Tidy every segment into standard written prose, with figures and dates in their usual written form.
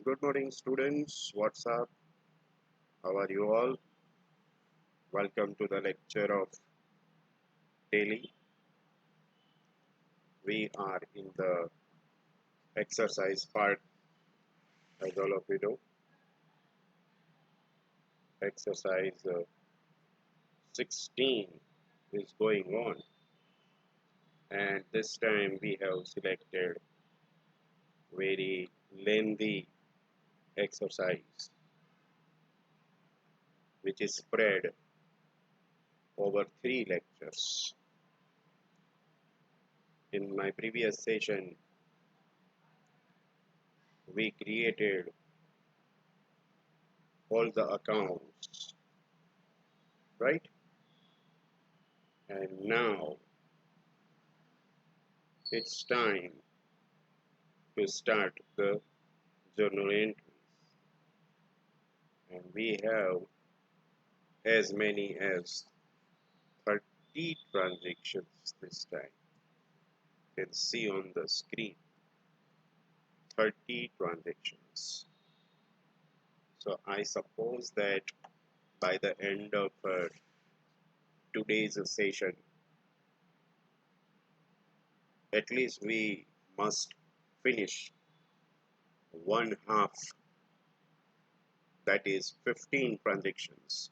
Good morning, students. What's up? How are you all? Welcome to the lecture of daily. We are in the exercise part, as all of you know. Exercise 16 is going on, and this time we have selected very lengthy exercise, which is spread over 3 lectures. In my previous session, we created all the accounts, right? And now it's time to start the journal entries, and we have as many as 30 transactions this time. You can see on the screen 30 transactions. So I suppose that by the end of today's session, at least we must finish one half, that is 15 transactions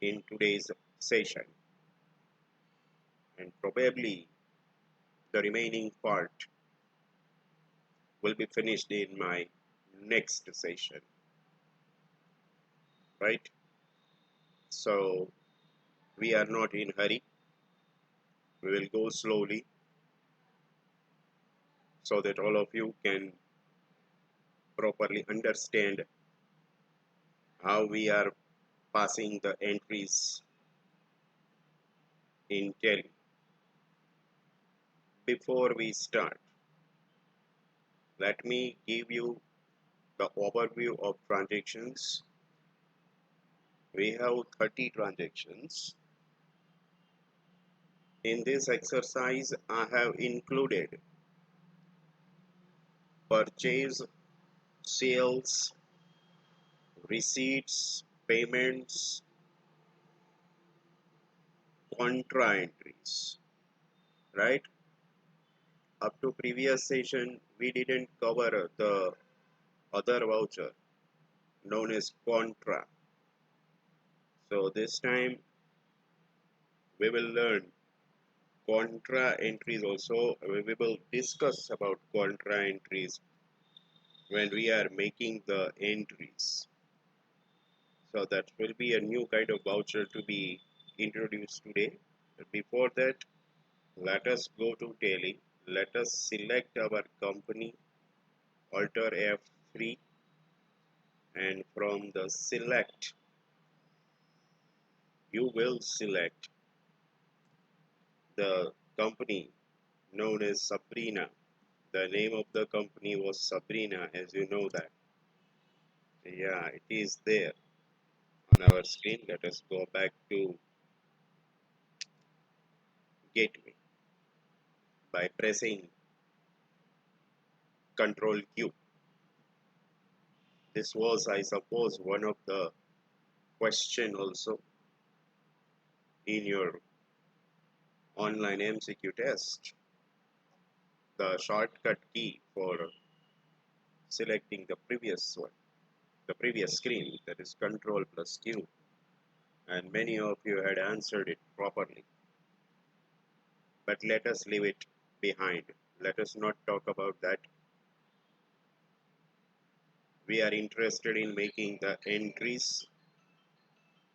in today's session, and probably the remaining part will be finished in my next session, right? So we are not in hurry. We will go slowly so that all of you can properly understand how we are passing the entries in Tally. Before we start, let me give you the overview of transactions. We have 30 transactions. In this exercise, I have included purchase, sales, receipts, payments, contra entries, right? Up to previous session, we didn't cover the other voucher known as CONTRA. So this time we will learn contra entries also. We will discuss about contra entries when we are making the entries. So that will be a new kind of voucher to be introduced today. But before that, let us go to Tally. Let us select our company, Alter F3, and from the select, you will select the company known as Sabrina. The name of the company was Sabrina, as you know that. Yeah, it is there on our screen. Let us go back to Gateway by pressing Control Q. This was, I suppose, one of the question also in your online MCQ test. The shortcut key for selecting the previous one, the previous screen, that is Control plus Q, and many of you had answered it properly. But let us leave it behind. Let us not talk about that. We are interested in making the entries,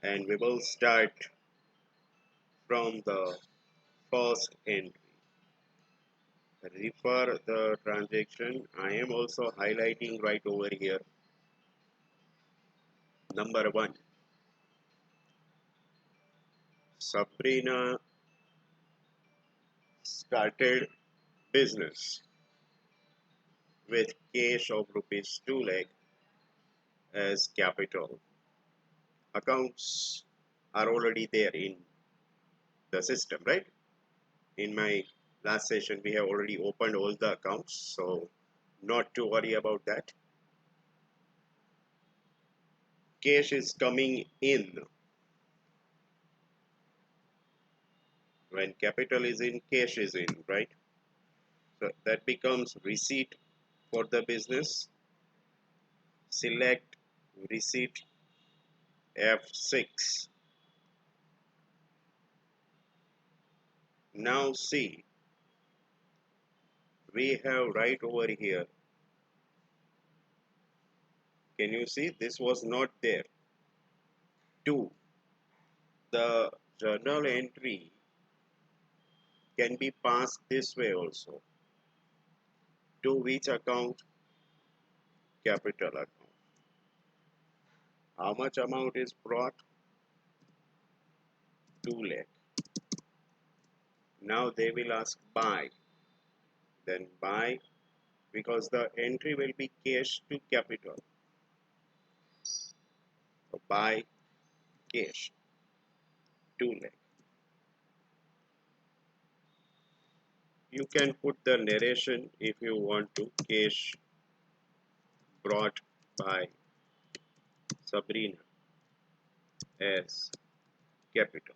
and we will start from the first entry. Refer the transaction. I am also highlighting right over here. Number 1, Sabrina started business with cash of rupees 2 lakh as capital. Accounts are already there in the system, right? In my last session, we have already opened all the accounts, so not to worry about that. cash is coming in. When capital is in, cash is in, right? So that becomes receipt for the business. Select receipt F6. Now see, we have right over here. Can you see? This was not there. 2. The journal entry can be passed this way also. To which account? Capital account. How much amount is brought? 2 lakh. Now they will ask buy. Then buy, because the entry will be cash to capital. So buy cash 2 lakh. You can put the narration if you want to. Cash brought by Sabrina as capital.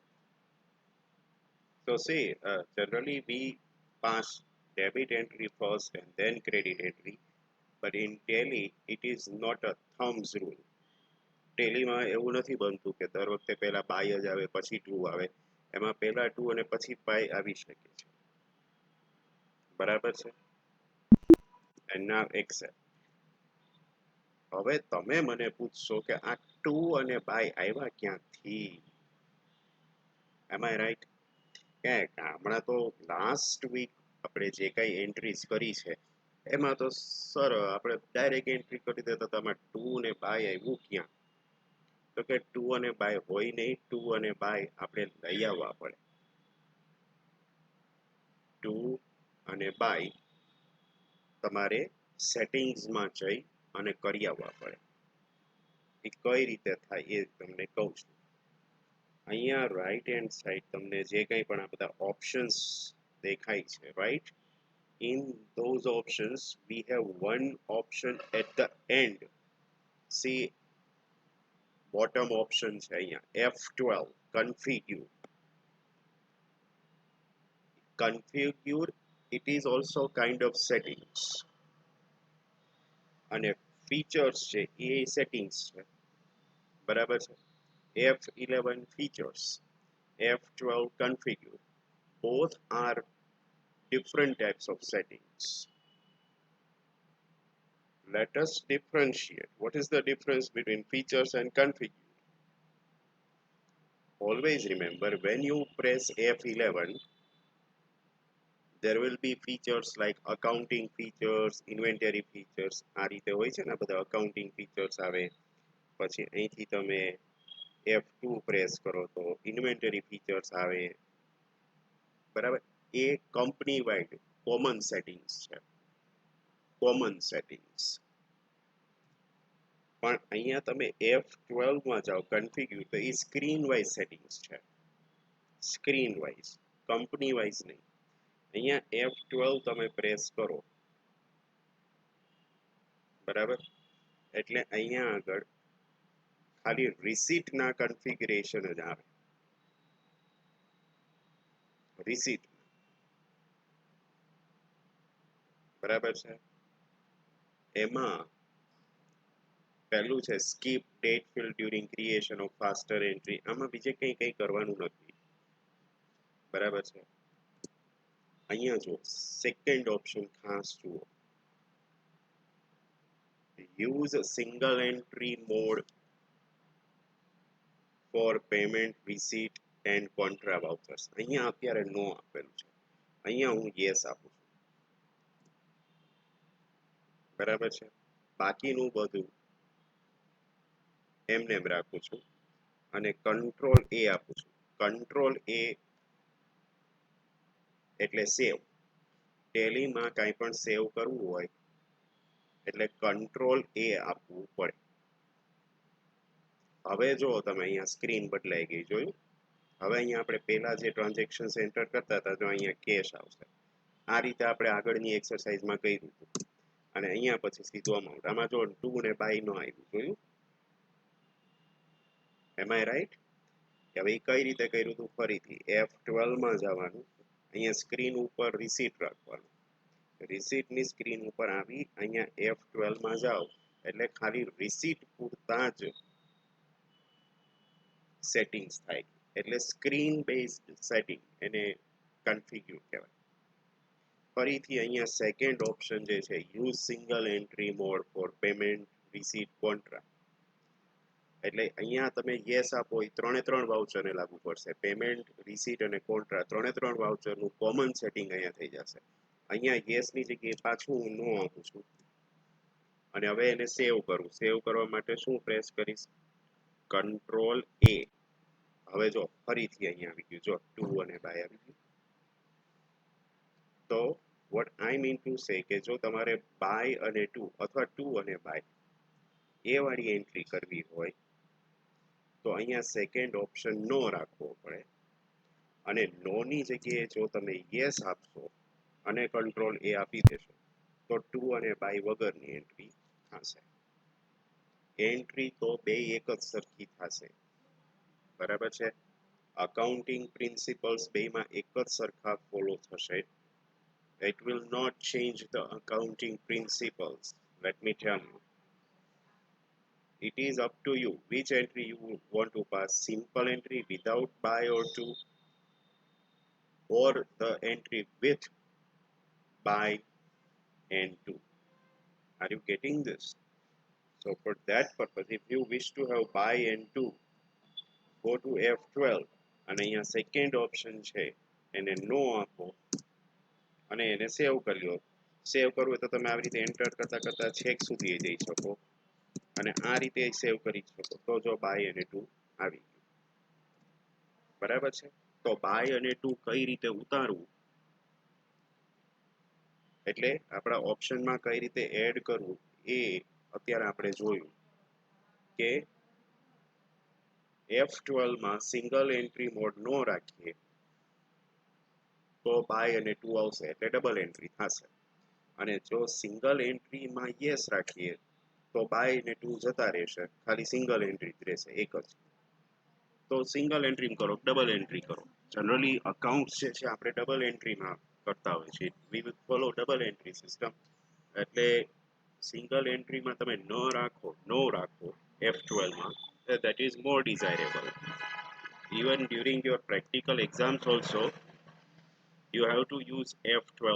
So see, generally we pass debit entry first and then credit entry, but in Tally it is not a thumbs rule. ટેલીમાં એવું નથી બનતું કે દર વખતે પહેલા by જ આવે પછી ટુ આવે. એમાં પહેલા ટુ અને પછી બાય આવી શકે છે. બરાબર છે? And now accept. હવે તમે મને પૂછશો કે આ ટુ અને બાય આવ્યા ક્યાંથી? Am I right? કે હમણાં તો લાસ્ટ વીક આપણે જે કાંઈ એન્ટ્રીઝ કરી છે એમાં તો સર આપણે ડાયરેક્ટ એન્ટ્રી કરી દેતા હતા, આમાં ટુ અને બાય આવ્યું ક્યાં? તો કે ટુ અને બાય હોય નહીં, ટુ અને બાય આપણે લઈ આવવા પડે. ટુ અને બાય તમારે સેટિંગ્સમાં જઈ અને કરી આવવા પડે. એ કઈ રીતે થાય એ તમને કહું છું. અહીંયા રાઈટ હેન્ડ સાઈડ તમને જે કંઈ પણ આ બધા ઓપ્શન્સ દેખાય છે, right? In those options we have one option at the end. See, bottom option છે અહીંયા F12 configure. Configure, it is also kind of settings. અને features છે એ settings છે. બરાબર છે? F11 features, F12 configure. Both are different types of settings. Let us differentiate. What is the difference between features and configure? Always remember, when you press F11, there will be features like accounting features, inventory features. આ રીતે હોય છે ને બધા accounting features આવે. પછી અહીંથી તમે F2 પ્રેસ કરો તો inventory features આવે. બરાબર? એ કંપની વાઇડ કોમન સેટિંગ્સ છે. Common settings. પણ અહીંયા તમે F12 માં જાઓ કન્ફિગ્યુર, તો એ સ્ક્રીન વાઇઝ સેટિંગ્સ છે. સ્ક્રીન વાઇઝ, કંપની વાઇઝ નહીં. અહીંયા F12 તમે પ્રેસ કરો, બરાબર? એટલે અહીંયા આગળ ખાલી રિસીટના કન્ફિગરેશન જ આવે. રિસીટ, બરાબર છે? એમાં પહેલું છે skip date field during creation of faster entry. આમાં બીજે કંઈ કરવાનું નથી, બરાબર છે? અહીંયા જુઓ સેકન્ડ ઓપ્શન ખાસ જુઓ, use single entry mode for payment receipt and contra vouchers. અહીંયા અત્યારે નો આપેલું છે, અહીંયા હું યસ આપું છું, બરાબર છે? બાકીનું બધું એમને એમ રાખું છું અને કંટ્રોલ એ આપું છું. કંટ્રોલ એ એટલે સેવ. ટેલીમાં કાંઈ પણ સેવ કરવું હોય એટલે કંટ્રોલ એ આપવું પડે. હવે જો તમે અહીંયા સ્ક્રીન બદલાઈ ગઈ, જોયું? હવે અહીંયા આપણે પહેલા જે ટ્રાન્ઝેક્શન્સ એન્ટર કરતા હતા, જો અહીંયા કેશ આવશે. આ રીતે આપણે આગળની એક્સરસાઇઝમાં કર્યું હતું અને અહીંયા પછી સીધું અમાઉન્ટ. આમાં જો ટુ ને બાય નો આવ્યું, જોયું? એમ આઈ રાઈટ? હવે એ કઈ રીતે કર્યું હતું ફરીથી F12 માં જવાનું, અહીંયા સ્ક્રીન ઉપર રિસીટ રાખવાનું, રિસીટની સ્ક્રીન ઉપર આવી અહીંયા F12 માં જાઓ એટલે ખાલી રિસીટ પૂરતા જ સેટિંગ્સ થાય, એટલે સ્ક્રીન બેઝડ સેટિંગ એને કન્ફિગ્યુર કહેવાય. ફરીથી અહીંયા સેકન્ડ ઓપ્શન જે છે use single entry mode for payment receipt contra, એટલે અહીંયા તમે યસ આપો એ ત્રણ વાઉચરને લાગુ પડશે, પેમેન્ટ રિસીટ અને કોન્ટ્રા ત્રણ વાઉચરનું કોમન સેટિંગ અહીંયા થઈ જશે. અહીંયા યસની જગ્યાએ પાછું હું નો આપું છું અને હવે એને સેવ કરું. સેવ કરવા માટે શું પ્રેસ કરીશ? Control A. હવે જો ફરીથી અહીંયા આવી ગયું, જો ટુ અને બાય આવી ગયું. તો what I mean to say કે જો તમારે બાય અને ટુ અથવા ટુ અને બાય એ વાળી એન્ટ્રી કરવી હોય તો અહીંયા સેકન્ડ ઓપ્શન નો રાખવો પડે અને નો ની જગ્યાએ જો તમે યસ આપશો અને કંટ્રોલ A આપી દેશો તો ટુ અને બાય વગરની એન્ટ્રી થશે. એન્ટ્રી તો બે એક જ સરખી થશે, બરાબર છે? અકાઉન્ટિંગ પ્રિન્સિપલ્સ બેમાં એક જ સરખા ફોલો થશે. It will not change the accounting principles. Let me tell you. It is up to you which entry you want to pass. Simple entry without buy or to, or the entry with buy and to. Are you getting this? So for that purpose, if you wish to have buy and to, go to F12 અને અહીંયા second option છે એને નો આપો અને એને સેવ કરી લો. સેવ કરવું હોય તો તમે આવી રીતે એન્ટર કરતા કરતા છેક સુધી જઈ શકો અને આ રીતે સેવ કરી શકો તો જો બાય અને ટુ આવી ગયું, બરાબર છે? તો બાય અને ટુ કઈ રીતે ઉતારવું એટલે આપણા ઓપ્શનમાં કઈ રીતે એડ કરવું એ અત્યારે આપણે જોયું કે F12 માં સિંગલ એન્ટ્રી મોડ નો રાખીએ તો બાય અને ટુ આવશે એટલે ડબલ એન્ટ્રી થશે, અને જો સિંગલ એન્ટ્રીમાં યસ રાખીએ તો બાય ને ટુ જતા રહેશે, ખાલી સિંગલ એન્ટ્રી જ રહેશે એક જ. તો સિંગલ એન્ટ્રી કરો, ડબલ એન્ટ્રી કરો. જનરલી અકાઉન્ટ જે છે આપણે ડબલ એન્ટ્રીમાં કરતા હોય છે, we will follow double entry system. એટલે સિંગલ એન્ટ્રીમાં તમે નો રાખો F12 માં, that is more desirable. Even during your practical exams also you have to use F12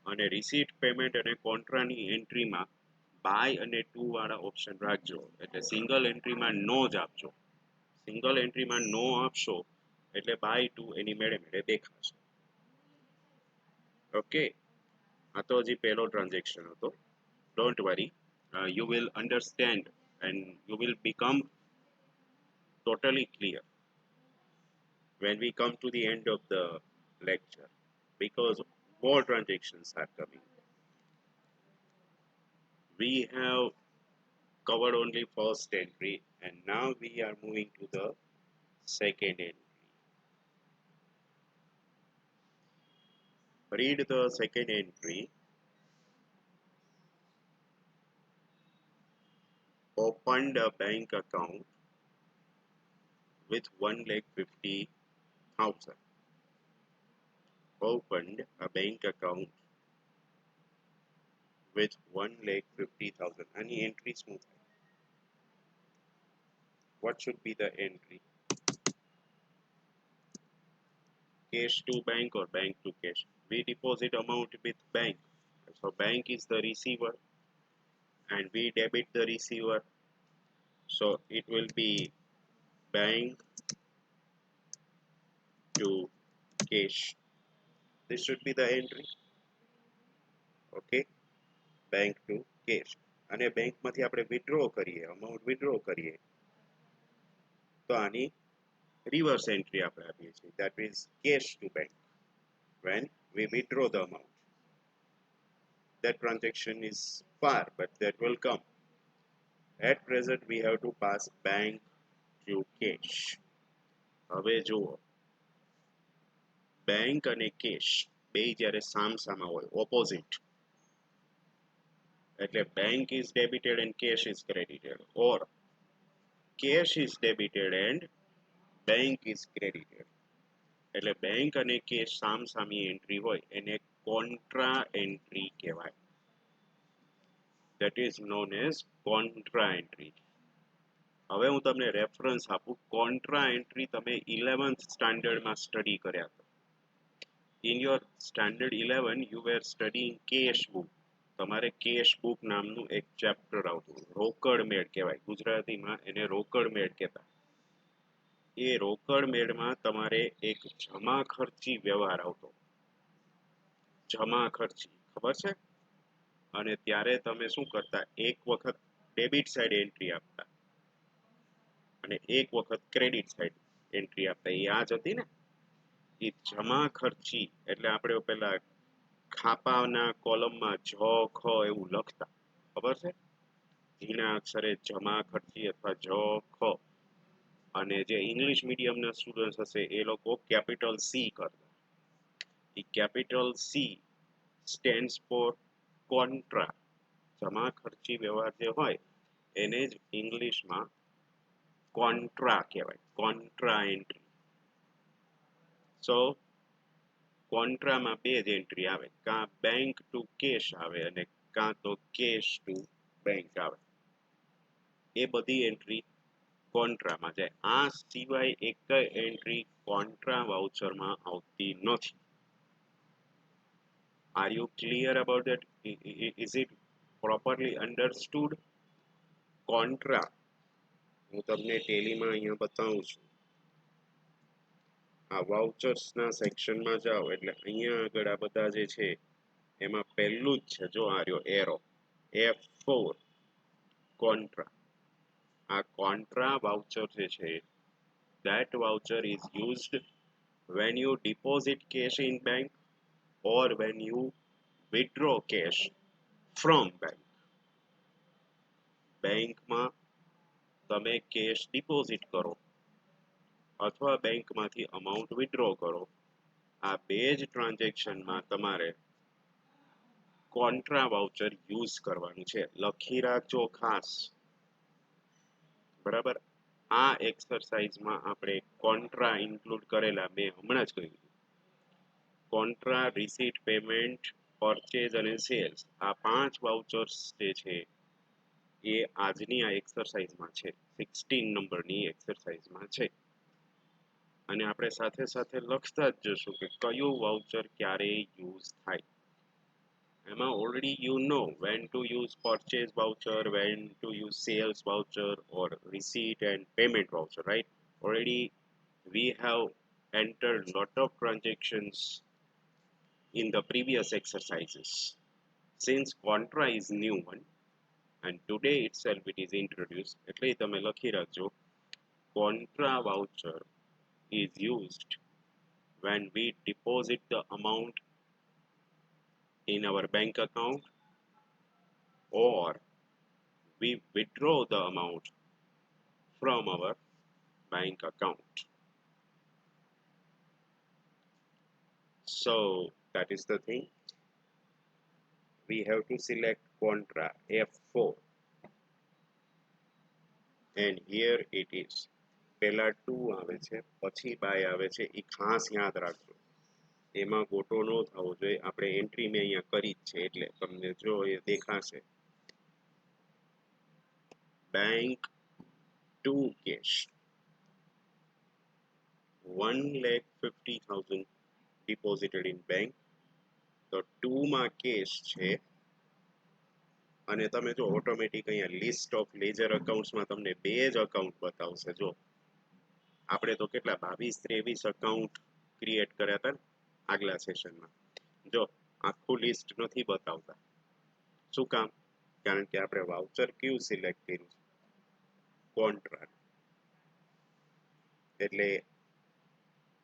અને રિસીટ પેમેન્ટ અને કોન્ટ્રાની એન્ટ્રીમાં બાય અને ટુ વાળા ઓપ્શન રાખજો, એટલે સિંગલ એન્ટ્રીમાં નો જ આપજો. સિંગલ એન્ટ્રીમાં નો આપશો એટલે બાય ટુ એની મેળે મેળે દેખાશે. ઓકે, આ તો હજી પહેલો ટ્રાન્ઝેક્શન હતો. Don't worry, you will understand and you will become totally clear when we come to the end of the lecture, because more transactions are coming. We have covered only first entry and now we are moving to the second entry. Read the second entry. Opened a bank account with 1,50,000. Opened a bank account with 1,50,000. Any entry smooth. What should be the entry? Cash to bank or bank to cash? We deposit amount with bank. So bank is the receiver and we debit the receiver. So it will be bank to cash. This should be the entry. Okay, bank to cash. અને બેંકમાંથી આપણે withdraw કરીએ, amount withdraw કરીએ તો આની reverse entry આપણે આપીએ છીએ, that means cash to bank. When we withdraw the amount, that transaction is far, but that will come. At present we have to pass bank to cash. હવે જુઓ, bank અને cache બે જ્યારે સામસામા હોય, opposite, એટલે bank is debited and cash is credited, or cash is debited and bank is credited. એટલે bank અને cache સામસામી entry હોય એને કોન્ટ્રા એન્ટ્રી કહેવાય. That is known as contra entry. હવે હું તમને રેફરન્સ આપું. કોન્ટ્રા એન્ટ્રી તમે 11th સ્ટાન્ડર્ડમાં સ્ટડી કર્યા હતા. In your standard 11 you were studying cash book. તમારે કેશ બુક નામનું એક ચેપ્ટર આવતું. રોકડ મેળ કહેવાય, ગુજરાતીમાં એને રોકડ મેળ કહેતા. એ રોકડ મેળમાં તમારે એક જમા ખર્ચી વ્યવહાર આવતો. જમા ખર્ચી ખબર છે? અને ત્યારે તમે શું કરતા, એક વખત ડેબિટ સાઈડ એન્ટ્રી આપતા અને એક વખત ક્રેડિટ સાઈડ એન્ટ્રી આપતા. એ આ જ હતી ને. એ જમા ખર્ચી એટલે આપણે પેલા ખાપાના કોલમમાં જ ખ એવું લખતા, ખબર છે? ઝીણા અક્ષરે જમા ખર્ચી અથવા જ ખ. અને જે ઇંગ્લિશ મીડિયમના સ્ટુડન્ટ હશે એ લોકો કેપિટલ સી કરતા. એ capital C stands for contra. જમા ખર્ચી વ્યવહાર જે હોય એને જ ઇંગ્લિશમાં કોન્ટ્રા કહેવાય, કોન્ટ્રા એન્ટ્રી. સો કોન્ટ્રામાં બે જ એન્ટ્રી આવે, કાં બેંક ટુ કેશ આવે અને કાં તો કેશ ટુ બેંક આવે. એ બધી એન્ટ્રી કોન્ટ્રામાં જાય. આ સિવાય એક એન્ટ્રી કોન્ટ્રા વાઉચરમાં આવતી નથી. Are you clear about that? Is it properly understood? Contra હું તમને ટેલીમાં અહીંયા બતાવું છું. આ વાઉચર્સના સેક્શનમાં જાઓ એટલે અહીંયા આગળ આ બધા જે છે એમાં પહેલું જ છે, જો આ રહ્યો એરો F4 કોન્ટ્રા. આ કોન્ટ્રા વાઉચર જે છે, that voucher is used when you deposit cash in bank or when you withdraw cash from bank. બેંકમાં તમે કેશ ડિપોઝિટ કરો અથવા બેંકમાંથી અમાઉન્ટ વિથડ્રો કરો, આ બે જ ટ્રાન્ઝેક્શનમાં તમારે કોન્ટ્રા વાઉચર યુઝ કરવાનું છે. લખી રાખજો ખાસ, બરાબર? આ એક્સરસાઇઝમાં આપણે કોન્ટ્રા ઇન્ક્લુડ કરેલા મેં હમણાં જ કહ્યું. કોન્ટ્રા, રિસીટ, પેમેન્ટ, પરચેઝ અને સેલ્સ, આ 5 વાઉચર્સ જે છે એ આજની આ એક્સરસાઇઝમાં છે, 16 નંબરની એક્સરસાઇઝમાં છે. અને આપણે સાથે સાથે લખતા જ જશું કે કયું વાઉચર ક્યારે યુઝ થાય. એમાં already you know when to use purchase voucher, when to use sales voucher or receipt and payment voucher, right? Already we have entered lot of transactions in the previous exercises. Since contra is new one and today itself it is introduced, એટલે તમે લખી રાખજો contra voucher is used when we deposit the amount in our bank account or we withdraw the amount from our bank account. So that is the thing. We have to select contra F4 and here it is. પહેલા 2 આવે છે પછી by આવે છે, એ ખાસ યાદ રાખજો. એમાં ગોટો ન થવો જોઈએ. આપણે એન્ટ્રી મેં અહીંયા કરી જ છે એટલે તમને જો એ દેખાશે. Bank to cash 1,50,000 deposited in bank. તો 2 માં કેશ છે અને તમે જો ઓટોમેટિક અહીંયા લિસ્ટ ઓફ લેજર અકાઉન્ટ્સમાં તમને બે જ અકાઉન્ટ બતાવશે. જો આપણે તો કેટલા 22-23 અકાઉન્ટ ક્રિએટ કર્યા હતા આગલા સેશનમાં. જો આખું લિસ્ટ નથી બતાવતા. શું કામ? કારણ કે આપણે વાઉચર કયું સિલેક્ટ કર્યું? કોન્ટ્રા. એટલે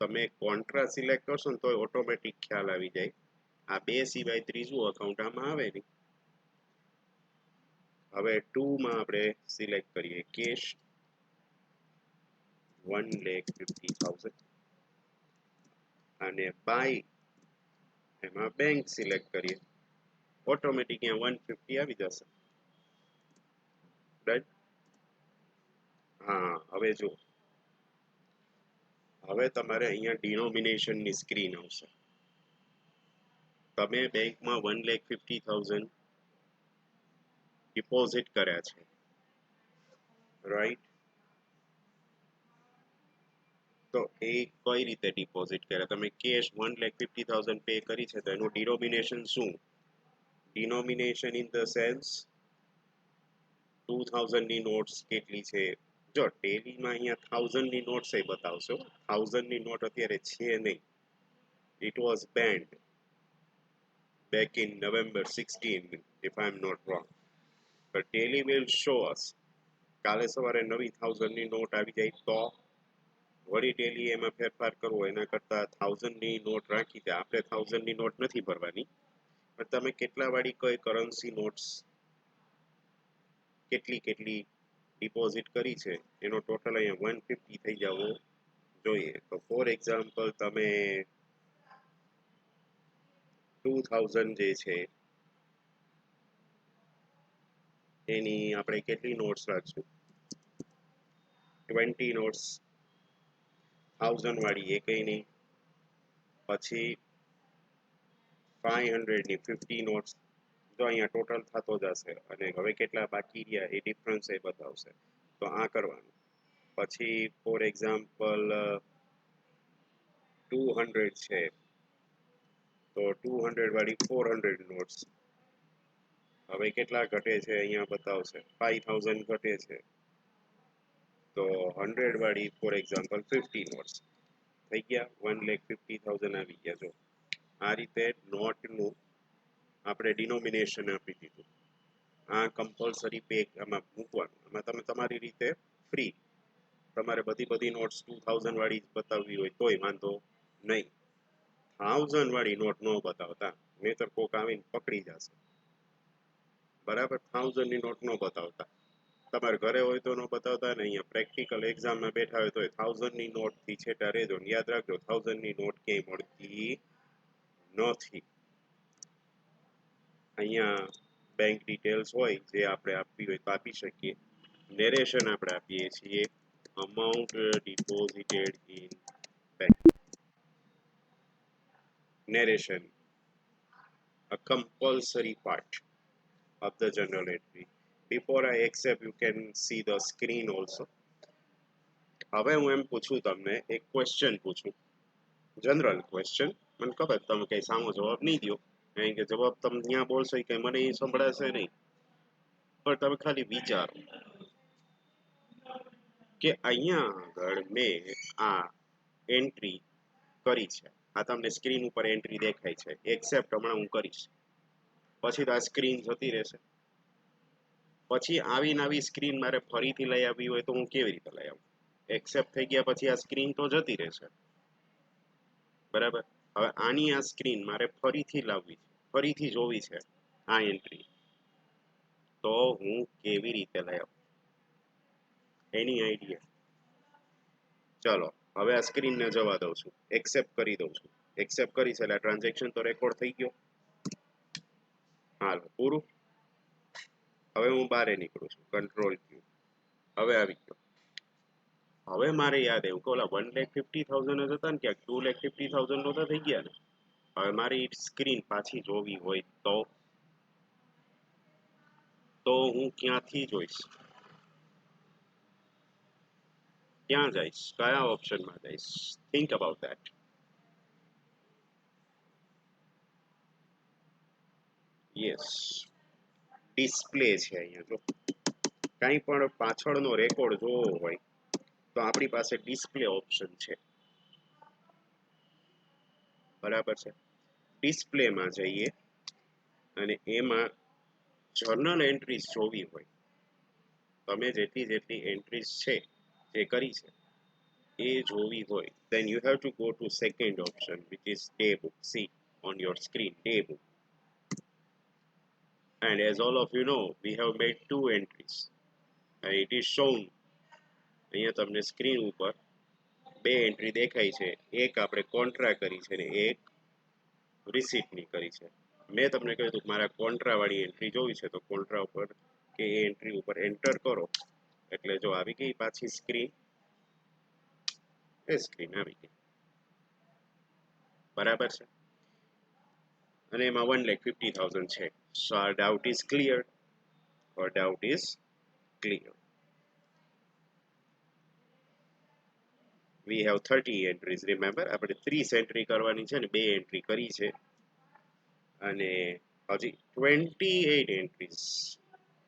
તમે કોન્ટ્રા સિલેક્ટ કરશો ને તો ઓટોમેટિક ખ્યાલ આવી જાય. આ બે સિવાય ત્રીજું અકાઉન્ટ આમાં આવે નહીં. હવે 2 માં આપણે સિલેક્ટ કરીએ કેશ 1,50,000 અને બાય એમાં બેંક સિલેક્ટ કરીએ, ઓટોમેટિક અહીંયા 150 આવી જશે. રાઈટ? હા, હવે જો હવે તમારે અહીંયા ડિનોમિનેશનની સ્ક્રીન આવશે. તમે બેંકમાં 1,50,000 ડિપોઝિટ કર્યા છે, રાઈટ? તો એ કઈ રીતે ડિપોઝિટ કર્યા? તમે કેશ 1,50,000 પે કરી છે, તો એનું ડિનોમિનેશન શું? ડિનોમિનેશન ઇન ધ સેન્સ 2,000 ની નોટ્સ કેટલી છે? જો ટેલીમાં અહીંયા 1,000 ની નોટ્સ એ બતાવશો. 1,000 ની નોટ અત્યારે છે નહીં. It was banned back in November 16, if I'm not wrong. But Tally will show us. કાલે સવારે નવી 1,000 ની નોટ આવી જાય તો વળી ટેલી એમાં ફેરફાર કરવો એના કરતા 1,000 ની નોટ રાખી દે. આપણે 1,000 ની નોટ નથી ભરવાની, પણ તમે કેટલા વાળી કઈ કરન્સી નોટ્સ કેટલી કેટલી ડિપોઝિટ કરી છે એનો ટોટલ અહીંયા 150 થઈ જવો જોઈએ. તો ફોર એક્ઝામ્પલ તમે 2,000 જે છે એની આપણે કેટલી નોટ્સ રાખશું? 20 નોટ્સ. 1,000 વાળી એ કઈ નહીં. પછી 500 ની 50 નોટ્સ. જો અહીંયા ટોટલ થતો જશે અને હવે કેટલા બાકી રહ્યા એ ડિફરન્સ એ બતાવશે. તો આ કરવાનું. પછી ફોર એક્ઝામ્પલ 200 છે, તો 200 વાળી 400 નોટ્સ. હવે કેટલા ઘટે છે અહીંયા બતાવશે, 5,000 ઘટે છે. તો 100 વાળી ફોર એક્ઝામ્પલ 50 નોટ્સ થઈ ગયા, 1,50,000 આવી ગયા. જો આ રીતે નોટનું આપણે ડિનોમિનેશન આપી દીધું. આ કમ્પલસરી પે આમાં મૂકવાનું. આમાં તમે તમારી રીતે ફ્રી. તમારે બધી નોટ્સ 2,000 વાળી બતાવવી હોય તોય વાંધો નહીં. 1,000 વાળી નોટ ન બતાવતા, નહીતર કોક આવીને પકડી જશે. બરાબર? 1,000 ની નોટ ન બતાવતા. તમારે ઘરે હોય તો ન બતાવતા ને અહીંયા પ્રેક્ટિકલ એક્ઝામમાં બેઠા હોય તો 1,000 ની નોટ થી છેટા રહેજો. યાદ રાખજો 1,000 ની નોટ ક્યાંય મળતી નથી. અહીંયા બેંક ડિટેલ્સ હોય જે આપણે આપવી હોય તો આપી શકીએ. નેરેશન આપણે આપીએ છીએ, amount deposited in bank. Narration, a compulsory part of the journal entry. Before I accept, you can see the screen also. હવે હું એમ પૂછું તમને એક ક્વેશ્ચન પૂછું, જનરલ ક્વેશ્ચન. મને ખબર તમે કઈ સામો જવાબ નહીં દો, કારણ કે જવાબ તમે ત્યાં બોલશો કે મને એ સંભળાશે નહીં. પણ તમે ખાલી વિચારો કે અહીંયા આગળ મેં આ એન્ટ્રી કરી છે. આ તમને સ્ક્રીન ઉપર એન્ટ્રી દેખાય છે. એક્સેપ્ટ હમણાં હું કરીશ, પછી તો આ સ્ક્રીન જતી રહેશે. પછી આવીને આવી સ્ક્રીન મારે ફરીથી લઈ આવવી હોય તો હું કેવી રીતે લઈ આવું? એક્સેપ્ટ થઈ ગયા પછી આ સ્ક્રીન તો જતી રહેશે, બરાબર? હવે આની આ સ્ક્રીન મારે ફરીથી લાવવી છે, ફરીથી જોવી છે આ એન્ટ્રી, તો હું કેવી રીતે લઈ આવું? એની આઈડિયા? ચલો હવે આ સ્ક્રીનને જવા દઉં છું, એક્સેપ્ટ કરી દઉં છું. એક્સેપ્ટ કરી છે એટલે ટ્રાન્ઝેક્શન તો રેકોર્ડ થઈ ગયો. હાલ પૂરું. હવે હું બહાર નીકળું છું, કંટ્રોલ ક્યુ. હવે આવી ગયો. હવે મારે યાદ આવ્યું કે ઓલા 1,50,000 જ હતા ને, ક્યાંક 2,50,000 નહોતા થઈ ગયા ને? હવે મારી સ્ક્રીન પાછી જોવી હોય તો હું ક્યાંથી જોઈશ? ક્યાં જઈશ? કયા ઓપ્શનમાં જઈશ? Think about that. Yes, display છે અહીંયા. જો કાંઈ પણ પાછળનો રેકોર્ડ જોવો હોય તો આપણી પાસે ડિસ્પ્લે ઓપ્શન છે, બરાબર છે? ડિસ્પ્લેમાં જઈએ અને એમાં જર્નલ એન્ટ્રીઝ જોવી હોય, તમે જેટલી એન્ટ્રીઝ છે જે કરી છે એ જોવી હોય, then you have to go to second option, which is day book. See on your screen, day book. And as all of you know, we have made two entries and it is shown. અહીંયા તમને screen ઉપર બે entry દેખાય છે. એક આપણે contra કરી છે અને એક રિસીટની કરી છે. મેં તમને કહ્યું હતું કે મારા કોન્ટ્રા વાળી એન્ટ્રી જોવી છે, તો કોન્ટ્રા ઉપર કે એ એન્ટ્રી ઉપર એન્ટર કરો એટલે જો આવી ગઈ પાછી સ્ક્રીન, એ સ્ક્રીન આવી ગઈ, બરાબર છે. અને એમાં 1,50,000 છે. સો our doubt is clear, or doubt is clear. We have 30 entries, remember આપણે 30 એન્ટ્રી કરવાની છે ને 2 એન્ટ્રી કરી છે, અને હજી 28 એન્ટ્રીઝ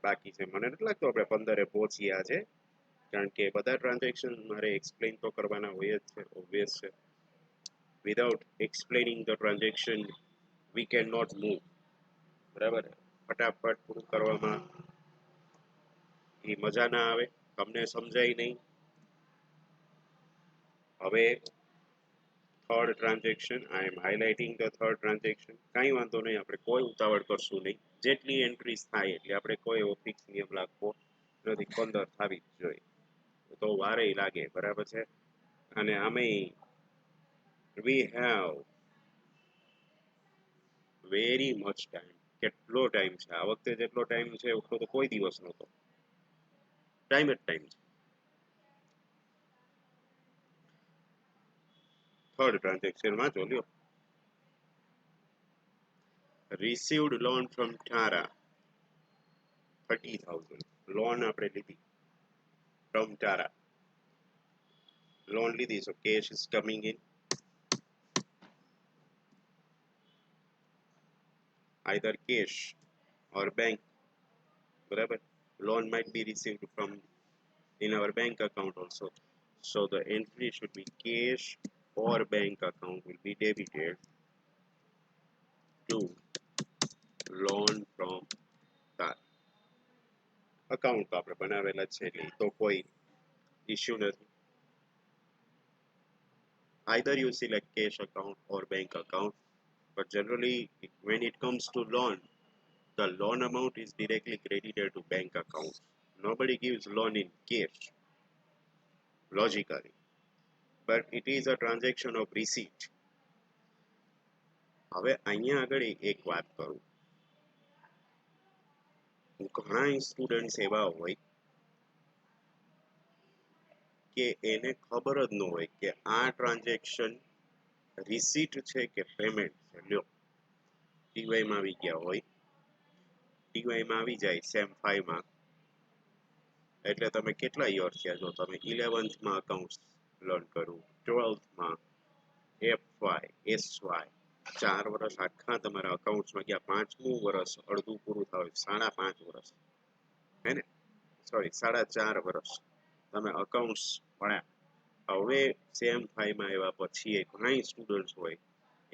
બાકી છે. મને નથી લાગતું આપણે 15 પહોંચ્યા છે, કારણ કે બધા ટ્રાન્ઝેક્શન મારે એક્સપ્લેન તો કરવાના હોય જ છે, ઓબ્વિયસ છે. Without explaining the transaction we can not move, બરાબર. ફટાફટ પૂરું કરવામાં એ મજા ના આવે, તમને સમજાય નહીં. હવે third transaction, I am highlighting the third transaction. કાંઈ વાંધો નહીં, આપણે કોઈ ઉતાવળ કરશું નહીં. જેટલી એન્ટ્રીઝ થાય એટલે આપણે કોઈ એવો ફિક્સ નિયમ લાગવો નથી, 15 થવી જ જોઈએ, તો વારે લાગે, બરાબર છે. અને અમે we have very much time. કેટલો ટાઈમ છે આ વખતે? જેટલો ટાઈમ છે એટલો તો કોઈ દિવસ નહોતો. ટાઈમ જ ટાઈમ છે. થર્ડ ટ્રાન્ઝેક્શનમાં જો લ્યો, received loan from TARA 30,000. Loan આપણે લીધી from TARA, લોન લીધી, so cash is coming in, either cash or bank, બરાબર. Loan might be received from in our bank account also, so the entry should be cash or bank account will be debited to loan from TARA. Account તો આપણે બનાવેલા જ છે એટલે તો કોઈ issue નથી. Either you select cash account or bank account, but generally when it comes to loan, the loan amount is directly credited to bank account. Nobody gives loan in cash, logically, but it is a transaction of receipt. હવે અહીંયા આગળ એક વાત કરું, ઘણા students એવા હોય કે એને ખબર જ ન હોય કે આ ટ્રાન્ઝેક્શન રિસીટ છે કે પેમેન્ટ છે. લ્યો, ટીવાયમાં આવી ગયા હોય, ટીવાયમાં આવી જાય સેમ 5માં, એટલે તમે કેટલા યર થયા? જો તમે 11thમાં અકાઉન્ટ્સ લર્ન કર્યું, 12thમાં FY, SY, 4 વર્ષ આખા તમારા અકાઉન્ટ્સમાં ગયા, 5મું વર્ષ અડધું પૂરું થાય, 5.5 વર્ષ, હે ને? સોરી, 4.5 વર્ષ તમે અકાઉન્ટ્સ ભણ્યા. હવે સેમ 5માં એવા પછી એ ઘણા સ્ટુડન્ટ્સ હોય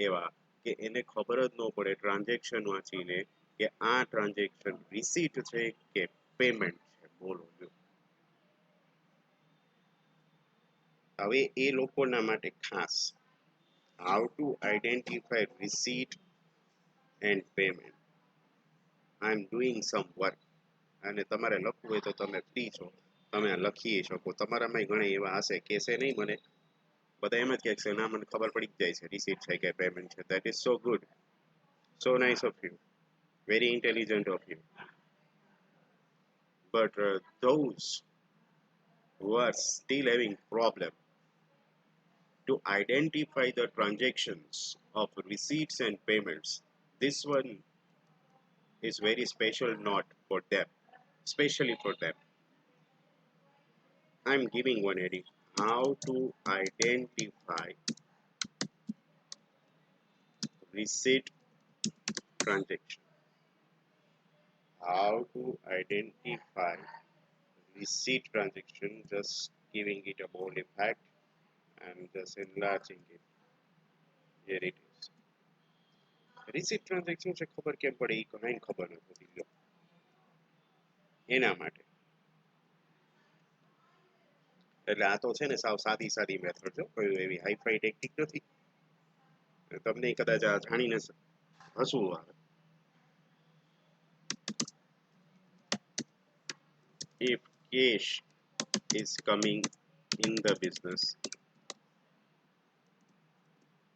એવા કે એને ખબર જ ન પડે ટ્રાન્ઝેક્શન વાંચીને કે આ ટ્રાન્ઝેક્શન રિસીટ છે કે પેમેન્ટ છે. બોલો, હવે એ લોકોના માટે ખાસ how to identify receipt and payment. I am doing some work, અને તમારે લખવું હોય તો તમે ફ્રી છો, તમે લખી શકો. તમારામાં ઘણા એવા હશે, કહેશે નહીં મને, બધા એમ જ કહે છે ના મને ખબર પડી જાય છે રિસીટ છે કે પેમેન્ટ છે. That is so good, so nice of you, very intelligent of you. But those who are still having problem to identify the transactions of receipts and payments, this one is very special note for them, especially for them. I'm giving one heading, how to identify receipt transaction. How to identify receipt transaction, just giving it a bold impact and just enlarging it. Here it is. Receipt transaction છે ખબર કેમ પડે? એ ઘણા ખબર નથી. લ્યો, એના માટે એટલે આ તો છે ને સાવ સાદી સાદી મેથડ છે, કોઈ એવી હાઈફાઈ ટેકનિક નથી. તમને કદાચ આ જાણીને હસવું આવે. If cash is coming in the business,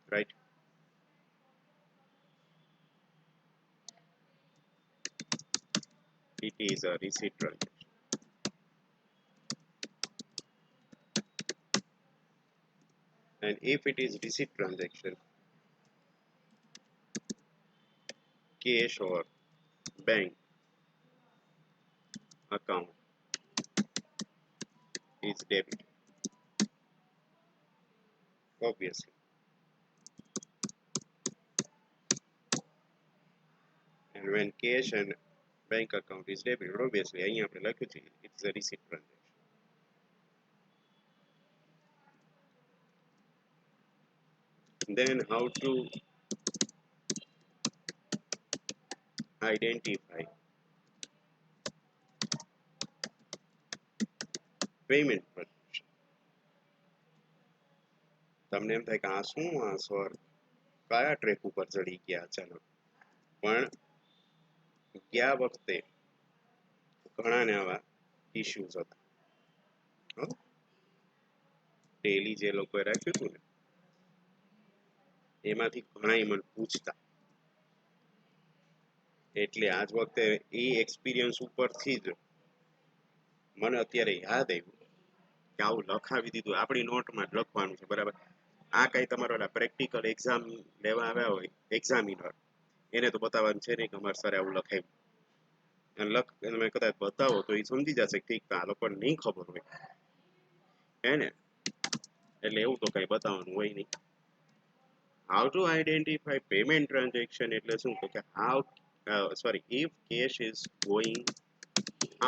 right, it is a receipt transaction. and if it is receipt transaction, cash or bank account is debit, obviously. And when cash and bank account is debit, obviously અહીં આપણે લખ્યું છે it's a receipt transaction. Then how to identify payment transaction. તમને એમ થાય કે આ શું આ સર કયા ટ્રેક ઉપર ચડી ગયા અચાનક, પણ ગયા વખતે ઘણાને આવા ઇશ્યુઝ હતા. ડેલી જે લોકોએ રાખ્યું હતું ને એમાંથી ઘણા મને પૂછતા, એટલે આજ વખતે એ એક્સપિરિયન્સ ઉપરથી જ મને અત્યારે યાદ આવ્યું કે આવું લખાવી દીધું. આપણી નોટમાં જ લખવાનું છે, બરાબર. આ કઈ તમારો પ્રેક્ટિકલ એક્ઝામ લેવા આવ્યા હોય એક્ઝામિનર, એને તો બતાવવાનું છે નહીં કે અમારે સરે આવું લખાવ્યું. તમે કદાચ બતાવો તો એ સમજી જશે ઠીક, આ લોકોને નહીં ખબર હોય હે ને, એટલે એવું તો કઈ બતાવવાનું હોય નહીં. How to identify payment transaction એટલે શું તો કે if cash is going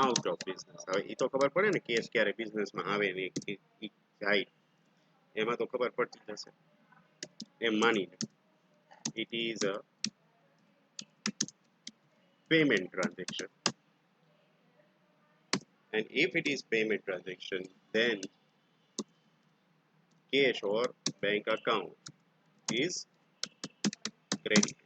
out of business. હવે એ તો ખબર પડે ને કેશ ક્યારે બિઝનેસમાં આવે ને જાય, એમાં તો ખબર પડતી જશે એમ માનીને it is a payment transaction, and if it is payment transaction then cash or bank account is credited.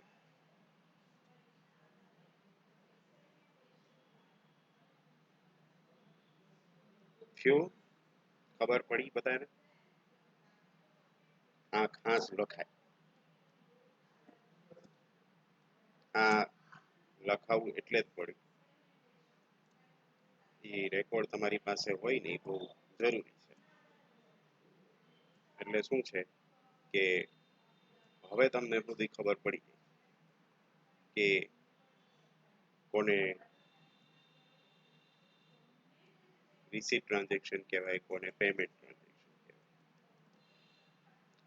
શું ખબર પડી બધાને? આ ખાસ લખાય, આ લખાવું એટલે જ પડ્યું. એ રેકોર્ડ તમારી પાસે હોય ને એ બહુ જરૂરી છે. એટલે શું છે કે હવે તમને બધી ખબર પડી ગઈ કે કોને રિસીટ ટ્રાન્ઝેક્શન કહેવાય, કોને પેમેન્ટ ટ્રાન્ઝેક્શન કહેવાય.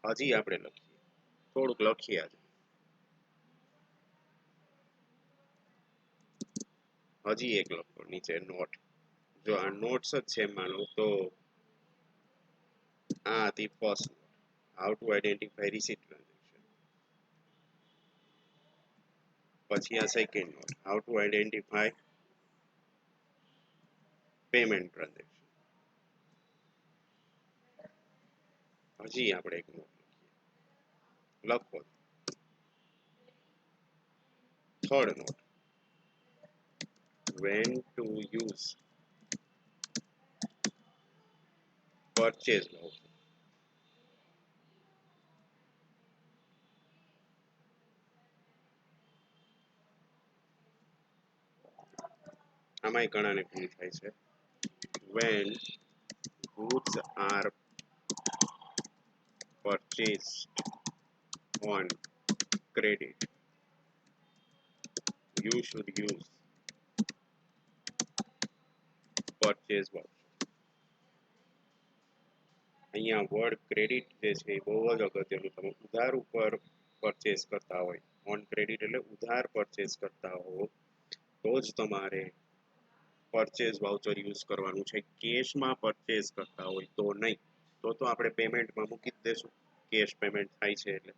હજી આપણે લખીએ, થોડુંક લખીએ આજે. હજી એક લખો નીચે નોટ. જો આ નોટ્સ જ છે માનો તો આ હતી first note, how to identify receipt transaction. પછી આ second note, how to identify payment transaction. હજી આપણે એક નોટ લખીએ, લખો. Third note, when to use purchase voucher. આમાંય ઘણાને ભૂલ થાય છે. when goods are purchased on credit, you should use purchase voucher. અહીંયા વર્ડ ક્રેડિટ જે છે એ બહુ જ અગત્યનું. તમે ઉધાર ઉપર પરચેસ કરતા હોય, ઓન ક્રેડિટ એટલે ઉધાર પરચેસ કરતા હો તો જ તમારે પરચેસ વાઉચર યુઝ કરવાનું છે. કેશમાં પરચેસ કરતા હોય તો નહીં, તો આપણે પેમેન્ટમાં મૂકી જ દેશું, કેશ પેમેન્ટ થાય છે એટલે.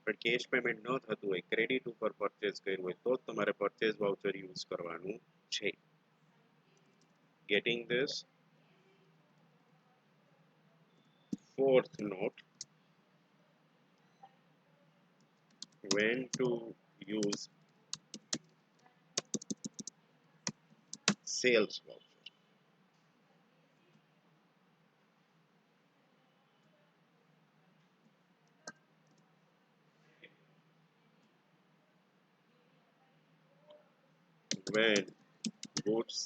પણ કેશ પેમેન્ટ ન થતું હોય, ક્રેડિટ ઉપર પરચેસ કર્યું હોય તો જ તમારે પરચેસ વાઉચર યુઝ કરવાનું છે. Getting this? Fourth note, when to use sales voucher. When goods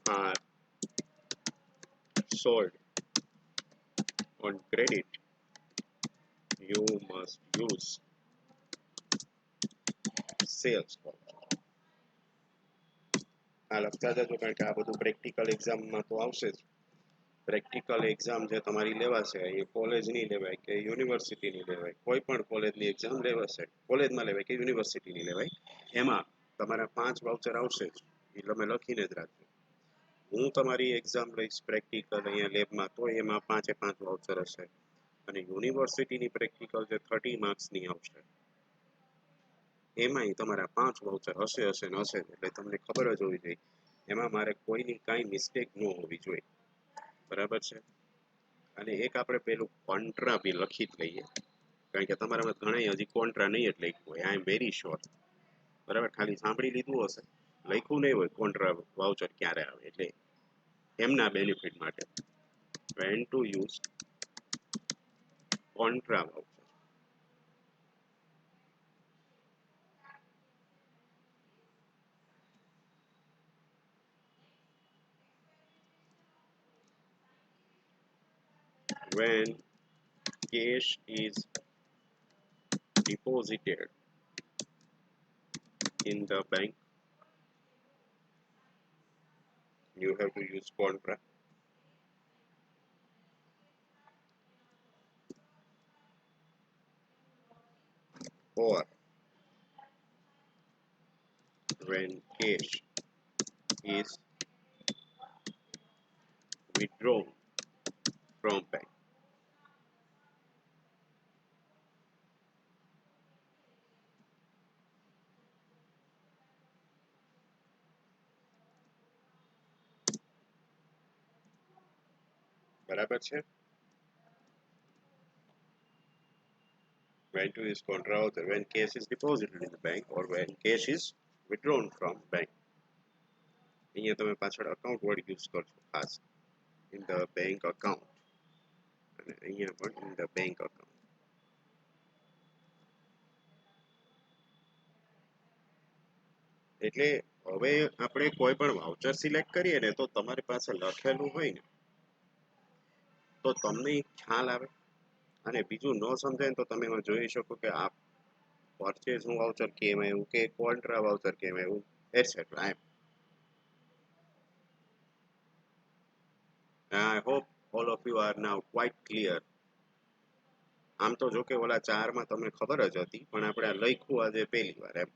are sold on credit, you must use salesforce. આ લખતા જજો કારણ કે આ બધું પ્રેક્ટિકલ એક્ઝામમાં તો આવશે જ. પ્રેક્ટિકલ એક્ઝામ જે તમારી લેવાશે એ કોલેજની લેવાય કે યુનિવર્સિટીની લેવાય, કોઈ પણ કોલેજની એક્ઝામ લેવાશે, કોલેજમાં લેવાય કે યુનિવર્સિટીની લેવાય, એમાં તમારા 5 વાઉચર આવશે જ, એ તમે લખીને જ રાખજો. હું તમારી એક્ઝામ લઈશ પ્રેક્ટિકલ અહીંયા લેબમાં તો એમાં 5 વાઉચર હશે, અને યુનિવર્સિટીની પ્રેક્ટિકલ જે 30 માર્ક્સની આવશે એમાંય તમારા 5 વાઉચર હશે ને હશે, એટલે તમને ખબર જ હોવી જોઈએ એમાં મારે કોઈની કાંઈ મિસ્ટેક ન હોવી જોઈએ. બરાબર છે. અને એક આપણે પેલું કોન્ટ્રા બી લખી જ લઈએ, કારણ કે તમારામાં ઘણા હજી કોન્ટ્રા નહીં એટલે લખ્યું હોય, આઈ એમ વેરી શ્યોર. બરાબર, ખાલી સાંભળી લીધું હશે, લખ્યું નહીં હોય કોન્ટ્રા વાઉચર ક્યારે આવે, એટલે એમના બેનિફિટ માટે when to use contra voucher. When cash is deposited in the bank, you have to use contra. Or when cash is withdrawn from bank. બરાબર છે. When to use contra voucher, when cash is deposited in the bank or when cash is withdrawn from bank. અહીંયા તમે પાછળ account word use કરશો ખાસ, in the bank account, અને અહીંયા પણ in the bank account. એટલે હવે આપણે કોઈ પણ વાઉચર સિલેક્ટ કરીએ ને તો તમારી પાસે લખેલું હોય ને તો તમને ખ્યાલ આવે, અને બીજું ન સમજાય ને તો તમે એમાં જોઈ શકો કે આ પરચેઝ નું વાઉચર કેમ આવ્યું કે કોન્ટ્રા વાઉચર કેમ આવ્યું etcetera. I hope all of you are now quite clear. આમ તો જો કે ઓલા 4 માં તમને ખબર જ હતી, પણ આપણે લખ્યું આજે પહેલી વાર, એમ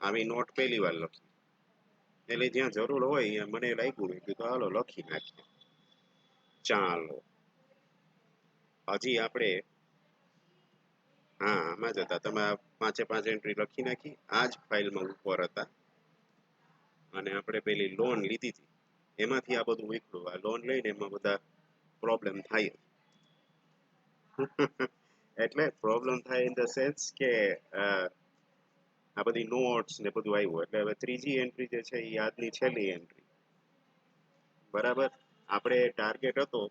આવી નોટ પહેલી વાર લખી, એટલે જ્યાં જરૂર હોય મને લાગ્યું નહીં તો હાલો લખી નાખીએ. ચાલો હજી આપણે હા આમાં જ હતા, તમે 5 એન્ટ્રી લખી નાખી, આ જ ફાઇલમાં ઉપર હતા, અને આપણે પેલી લોન લીધી હતી એમાંથી આ બધું નીકળ્યું. આ લોન લઈને એમાં બધા પ્રોબ્લેમ થાય. એટલે પ્રોબ્લેમ થાય ઇન ધ સેન્સ કે આ બધી નોટ્સ ને બધું આવ્યું, એટલે હવે ત્રીજી એન્ટ્રી જે છે એ આજની છેલ્લી એન્ટ્રી. બરાબર, આપણે ટાર્ગેટ હતો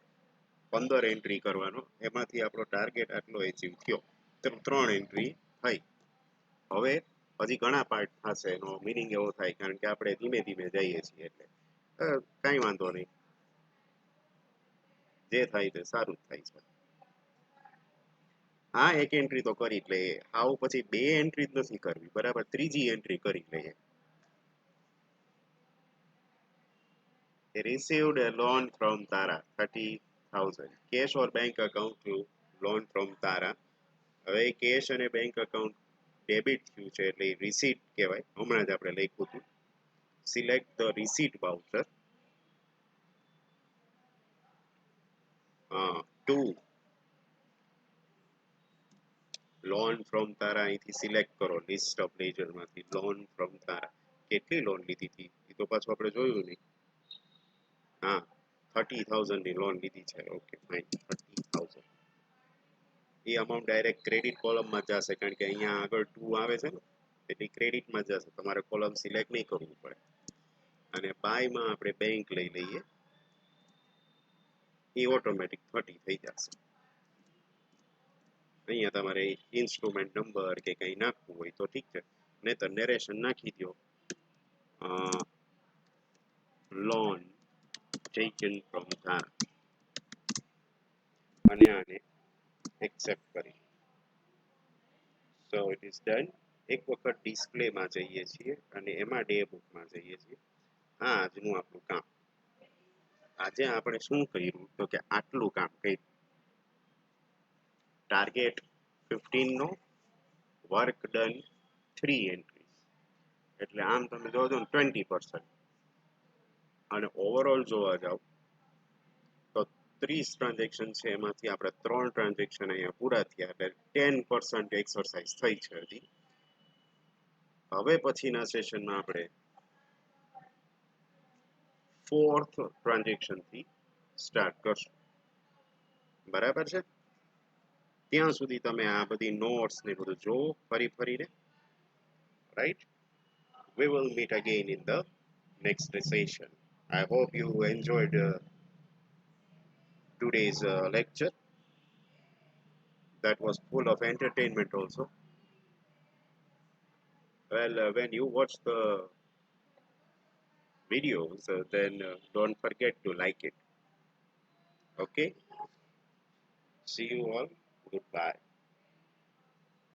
15 એન્ટ્રી કરવાનો, એમાંથી આપણો ટાર્ગેટ આટલો એચીવ થયો, 3 એન્ટ્રી થઈ. હવે હજી ઘણા પાર્ટ થશે, એનો મિનિંગ એવો થાય કારણ કે આપણે ધીમે ધીમે જઈએ છીએ, એટલે કાંઈ વાંધો નહીં, જે થાય તે સારું જ થાય છે. હા એક એન્ટ્રી તો કરી જ લઈએ, આવું પછી 2 એન્ટ્રી જ નથી કરવી. બરાબર, ત્રીજી એન્ટ્રી કરી લઈએ. Received a loan from Tara 30,000 cash or bank account to loan from Tara. હવે કેશ અને બેંક અકાઉન્ટ ડેબિટ થયું છે એટલે રિસીટ કહેવાય, હમણાં જ આપણે લખ્યું હતું. Select the receipt voucher to loan from Tara. અહીંથી સિલેક્ટ કરો લિસ્ટ ઓફ લેજરમાંથી લોન ફ્રોમ તારા. કેટલી લોન લીધી હતી એ તો પાછું આપણે જોયું નહીં. હા 30,000 ની લોન લીધી છે. Okay fine, 30,000. એ અમાઉન્ટ ડાયરેક્ટ ક્રેડિટ કોલમમાં જશે, કારણ કે અહીંયા આગળ 2 આવે છે ને, એટલે ક્રેડિટમાં જશે, તમારે કોલમ સિલેક્ટ નહીં કરવું પડે. અને બાયમાં આપણે બેંક લઈ લઈએ, એ ઓટોમેટિક 30 થઈ જશે. અહીંયા તમારે ઇન્સ્ટ્રુમેન્ટ નંબર કે કંઈ નાખવું હોય તો ઠીક છે, નહીં તો નેરેશન નાખી દો, લોન ટેકન ફ્રોમ Tara, અને આને એક્સેપ્ટ કરી. So it is done. એક વખત ડિસ્પ્લેમાં જઈએ છીએ અને એમાં ડે બુકમાં જઈએ છીએ. આ આજનું આપણું કામ. આજે આપણે શું કર્યું તો કે આટલું કામ કર્યું. ટાર્ગેટ 15 નો વર્ક ડન 3 એન્ટ્રીઝ, એટલે આમ તમે જોજો ને 20%. અને ઓવરઓલ જોવા જાવ તો 30 ટ્રાન્ઝેક્શન છે એમાંથી આપણે 3 ટ્રાન્ઝેક્શન અહીંયા પૂરા થયા, એટલે 10% એક્સરસાઇઝ થઈ છે હજી. હવે પછીના સેશનમાં આપણે 4th ટ્રાન્ઝેક્શનથી સ્ટાર્ટ કરશું. બરાબર છે? ત્યાં સુધી તમે આ બધી નોટ્સ ને બધું જોવો ફરીને, right? We will meet again in the next session. I hope you enjoyed today's lecture. That was full of entertainment also. Well, when you watch the videos, then don't forget to like it. Okay? See you all. Goodbye.